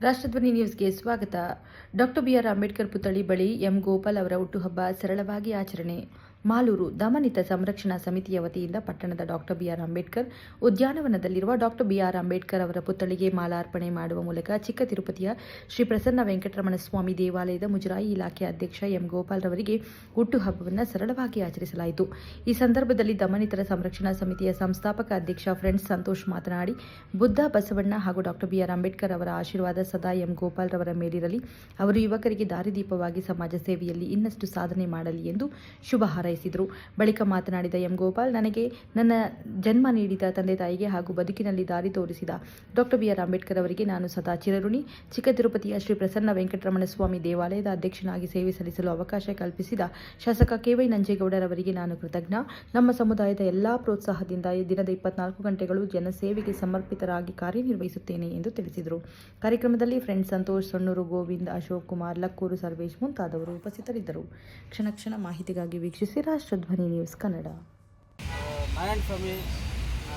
ರಾಷ್ಟ್ರಧ್ವನಿ ನ್ಯೂಸ್ಗೆ ಸ್ವಾಗತ. Doctor B R Ambedkar ಪುತ್ಥಳಿ ಬಳಿ ಎಂ ಗೋಪಾಲ್ ಅವರ ಹುಟ್ಟುಹಬ್ಬ ಸರಳವಾಗಿ ಆಚರಣೆ. ಮಾಲೂರು ದಮನಿತ ಸಂರಕ್ಷಣಾ ಸಮಿತಿಯ ವತಿಯಿಂದ ಪಟ್ಟಣದ ಡಾಕ್ಟರ್ ಬಿಆರ್ ಅಂಬೇಡ್ಕರ್ ಉದ್ಯಾನವನದಲ್ಲಿರುವ ಡಾಕ್ಟರ್ ಬಿಆರ್ ಅಂಬೇಡ್ಕರ್ ಅವರ ಪುತ್ಥಳಿಗೆ ಮಾಲಾರ್ಪಣೆ ಮಾಡುವ ಮೂಲಕ ಚಿಕ್ಕ ತಿರುಪತಿಯ ಶ್ರೀ ಪ್ರಸನ್ನ ವೆಂಕಟರಮಣ ಸ್ವಾಮಿ ದೇವಾಲಯದ ಮುಜರಾಯಿ ಇಲಾಖೆ ಅಧ್ಯಕ್ಷ ಎಂ ಗೋಪಾಲ್ ರವರಿಗೆ ಹುಟ್ಟುಹಬ್ಬವನ್ನು ಸರಳವಾಗಿ ಆಚರಿಸಲಾಯಿತು. ಈ ಸಂದರ್ಭದಲ್ಲಿ ದಮನಿತರ ಸಂರಕ್ಷಣಾ ಸಮಿತಿಯ ಸಂಸ್ಥಾಪಕ ಅಧ್ಯಕ್ಷ ಫ್ರೆಂಡ್ಸ್ ಸಂತೋಷ್ ಮಾತನಾಡಿ, ಬುದ್ಧ, ಬಸವಣ್ಣ ಹಾಗೂ ಡಾಕ್ಟರ್ ಬಿಆರ್ ಅಂಬೇಡ್ಕರ್ ಅವರ ಆಶೀರ್ವಾದ ಸದಾ ಎಂ ಗೋಪಾಲ್ ರವರ ಮೇಲಿರಲಿ. ಅವರು ಯುವಕರಿಗೆ ದಾರಿದೀಪವಾಗಿ ಸಮಾಜ ಸೇವೆಯಲ್ಲಿ ಇನ್ನಷ್ಟು ಸಾಧನೆ ಮಾಡಲಿ ಎಂದು ಶುಭ ಹಾರೈಸಿದರು. ಬಳಿಕ ಮಾತನಾಡಿದ ಎಂ ಗೋಪಾಲ್, ನನಗೆ ನನ್ನ ಜನ್ಮ ನೀಡಿದ ತಂದೆ ತಾಯಿಗೆ ಹಾಗೂ ಬದುಕಿನಲ್ಲಿ ದಾರಿ ತೋರಿಸಿದ ಡಾಕ್ಟರ್ ಬಿಆರ್ ಅಂಬೇಡ್ಕರ್ ಅವರಿಗೆ ನಾನು ಸದಾ ಚಿರಋಣಿ. ಚಿಕ್ಕ ತಿರುಪತಿಯ ಶ್ರೀ ಪ್ರಸನ್ನ ವೆಂಕಟರಮಣ ಸ್ವಾಮಿ ದೇವಾಲಯದ ಅಧ್ಯಕ್ಷನಾಗಿ ಸೇವೆ ಸಲ್ಲಿಸಲು ಅವಕಾಶ ಕಲ್ಪಿಸಿದ ಶಾಸಕ ಕೆ.ವೈ. ನಂಜೇಗೌಡರವರಿಗೆ ನಾನು ಕೃತಜ್ಞ. ನಮ್ಮ ಸಮುದಾಯದ ಎಲ್ಲಾ ಪ್ರೋತ್ಸಾಹದಿಂದ ದಿನದ 24 ಗಂಟೆಗಳು ಜನಸೇವೆಗೆ ಸಮರ್ಪಿತರಾಗಿ ಕಾರ್ಯನಿರ್ವಹಿಸುತ್ತೇನೆ ಎಂದು ತಿಳಿಸಿದರು. ಕಾರ್ಯಕ್ರಮದಲ್ಲಿ ಫ್ರೆಂಡ್ಸ್ ಸಂತೋಷ್, ಸೊಣ್ಣೂರು ಗೋವಿಂದ್, ಅಶೋಕ್ ಕುಮಾರ್, ಲಕ್ಕೂರು ಸರ್ವೇಶ್ ಮುಂತಾದವರು ಉಪಸ್ಥಿತರಿದ್ದರು. ಕ್ಷಣ ಮಾಹಿತಿಗಾಗಿ ವೀಕ್ಷಿಸಿ ರಾಷ್ಟ್ರಧ್ವನಿ ನ್ಯೂಸ್ ಕನ್ನಡ. ನಾರಾಯಣ ಸ್ವಾಮಿ,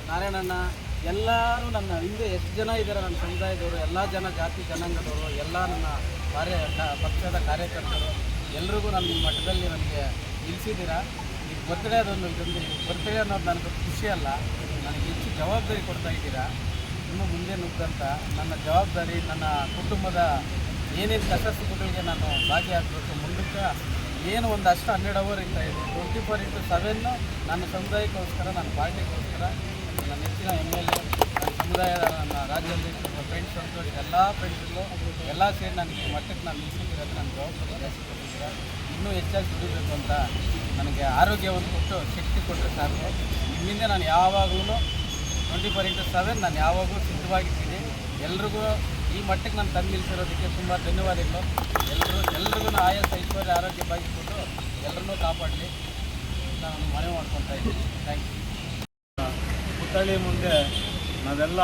ನಾರಾಯಣಣ್ಣ ಎಲ್ಲರೂ ನನ್ನ ಹಿಂದೆ ಎಷ್ಟು ಜನ ಇದ್ದಾರೆ, ನನ್ನ ಸಮುದಾಯದವರು, ಎಲ್ಲ ಜನ ಜಾತಿ ಜನಾಂಗದವರು, ಎಲ್ಲ ನನ್ನ ಪಕ್ಷದ ಕಾರ್ಯಕರ್ತರು ಎಲ್ರಿಗೂ ನನ್ನ ಈ ಮಟ್ಟದಲ್ಲಿ ನನಗೆ ನಿಲ್ಲಿಸಿದ್ದೀರಾ. ಈಗ ಬರ್ತ್ಡೇ ಅದೊಂದು ಬರ್ತ್ಡೇ ಅನ್ನೋದು ನನಗೆ ಖುಷಿ ಅಲ್ಲ, ನನಗೆ ಹೆಚ್ಚು ಜವಾಬ್ದಾರಿ ಕೊಡ್ತಾ ಇದ್ದೀರಾ. ಇನ್ನೂ ಮುಂದೆ ನುಗ್ಗಂತ ನನ್ನ ಜವಾಬ್ದಾರಿ, ನನ್ನ ಕುಟುಂಬದ ಏನೇನು ಕಷ್ಟ ಸುಖಗಳಿಗೆ ನಾನು ಭಾಗಿಯಾಗಬೇಕು. ಮುಂದಕ್ಕೆ ಏನು ಒಂದು ಅಷ್ಟು 12 ಅವರ್ ಇರ್ತಾ ಇದೆ, 24/7 ನನ್ನ ಸಮುದಾಯಕ್ಕೋಸ್ಕರ, ನನ್ನ ಪಾರ್ಟಿಗೋಸ್ಕರ, ನನ್ನ ನೆಚ್ಚಿನ MLA, ನನ್ನ ಸಮುದಾಯದ, ನನ್ನ ರಾಜ್ಯಾಧ್ಯಕ್ಷರು, ಫ್ರೆಂಡ್ಸ್ ಸಂತೋಷ್, ಎಲ್ಲ ಫ್ರೆಂಡ್ಸ್ಗಳು ಎಲ್ಲ ಸೇರಿ ನನಗೆ ಮಟ್ಟಕ್ಕೆ ನಾನು ನಿಲ್ಲಿಸಿರೋದು ನನ್ನ ಜವಾಬ್ದಾರಿ ಜಾಸ್ತಿ ಕೊಟ್ಟಿದ್ದೀರ. ಇನ್ನೂ ಹೆಚ್ಚಾಗಿ ದುಡಿಬೇಕು ಅಂತ ನನಗೆ ಆರೋಗ್ಯವನ್ನು ಕೊಟ್ಟು ಶಕ್ತಿ ಕೊಟ್ಟರೆ ಸಾಕು. ನಿಮ್ಮಿಂದ ನಾನು ಯಾವಾಗಲೂ 24/7 ನಾನು ಯಾವಾಗಲೂ ಸಿದ್ಧವಾಗಿದ್ದೀನಿ. ಎಲ್ರಿಗೂ ಈ ಮಟ್ಟಕ್ಕೆ ನಾನು ತಂದು ನಿಲ್ಲಿಸಿರೋದಕ್ಕೆ ತುಂಬ ಧನ್ಯವಾದಗಳು. ಎಲ್ರಿಗೂ ಆಯಾಸ, ಐಶ್ವರ್ಯ, ಆರೋಗ್ಯ ಭಾಗಿಸ್ಬಿಟ್ಟು ಎಲ್ಲರನ್ನೂ ಕಾಪಾಡಲಿ ನಾನು ಮನವಿ ಮಾಡ್ಕೊತಾ ಇದ್ದೀನಿ. Thank you. ಪುತ್ಥಳಿ ಮುಂದೆ ನಾವೆಲ್ಲ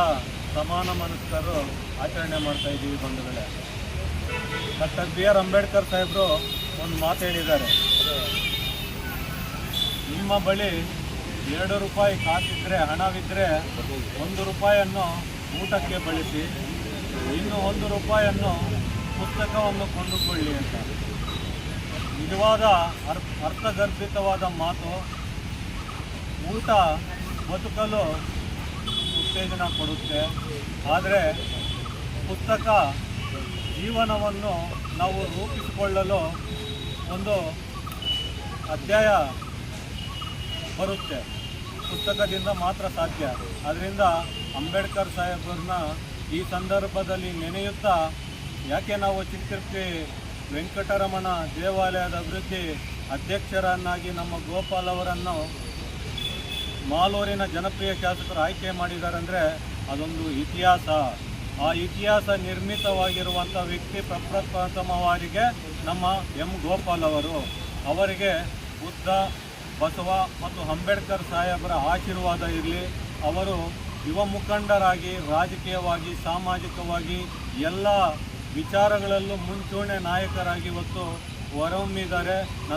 ಸಮಾನ ಮನಸ್ಕರು ಆಚರಣೆ ಮಾಡ್ತಾ ಇದ್ದೀವಿ ಬಂಧುಗಳೇ. ಡಾಕ್ಟರ್ ಬಿಆರ್ ಅಂಬೇಡ್ಕರ್ ಸಾಹೇಬರು ಒಂದು ಮಾತು ಹೇಳಿದ್ದಾರೆ, ನಿಮ್ಮ ಬಳಿ 2 ರೂಪಾಯಿ ಕಾಸಿದ್ರೆ, ಹಣವಿದ್ದರೆ 1 ರೂಪಾಯಿಯನ್ನು ಊಟಕ್ಕೆ ಬಳಸಿ, ಇನ್ನು 1 ರೂಪಾಯಿಯನ್ನು ಪುಸ್ತಕವನ್ನು ಕೊಂಡುಕೊಳ್ಳಿ ಅಂತ. ನಿಜವಾದ ಅರ್ಥಗರ್ಭಿತವಾದ ಮಾತು. ಊಟ ಬದುಕಲು ಉತ್ತೇಜನ ಕೊಡುತ್ತೆ, ಆದರೆ ಪುಸ್ತಕ ಜೀವನವನ್ನು ನಾವು ರೂಪಿಸಿಕೊಳ್ಳಲು ಒಂದು ಅಧ್ಯಾಯ ಬರುತ್ತೆ. ಪುಸ್ತಕದಿಂದ ಮಾತ್ರ ಸಾಧ್ಯ. ಅದರಿಂದ ಅಂಬೇಡ್ಕರ್ ಸಾಹೇಬ್ರನ್ನ ಈ ಸಂದರ್ಭದಲ್ಲಿ ನೆನೆಯುತ್ತಾ, ಯಾಕೆ ನಾವು ಚಿಕ್ಕ ತಿರುಪತಿ ವೆಂಕಟರಮಣ ದೇವಾಲಯದ ಅಭಿವೃದ್ಧಿ ಅಧ್ಯಕ್ಷರನ್ನಾಗಿ ನಮ್ಮ ಗೋಪಾಲ್ ಅವರನ್ನು ಮಾಲೂರಿನ ಜನಪ್ರಿಯ ಶಾಸಕರು ಆಯ್ಕೆ ಮಾಡಿದ್ದಾರೆ ಅಂದರೆ ಅದೊಂದು ಇತಿಹಾಸ. ಆ ಇತಿಹಾಸ ನಿರ್ಮಿತವಾಗಿರುವಂಥ ವ್ಯಕ್ತಿ ಪ್ರಪ್ರಥಮವಾರಿಗೆ ನಮ್ಮ ಎಂ ಗೋಪಾಲ್ ಅವರು. ಅವರಿಗೆ ಬುದ್ಧ, ಬಸವ ಮತ್ತು ಅಂಬೇಡ್ಕರ್ ಸಾಹೇಬರ ಆಶೀರ್ವಾದ ಇರಲಿ. ಅವರು ಯುವ ಮುಖಂಡರಾಗಿ, ರಾಜಕೀಯವಾಗಿ, ಸಾಮಾಜಿಕವಾಗಿ ಎಲ್ಲ ವಿಚಾರಗಳಲ್ಲೂ ಮುಂಚೂಣಿ ನಾಯಕರಾಗಿ ಇವತ್ತು ಹೊರಹೊಮ್ಮಿದ್ದಾರೆ. ನನ್ನ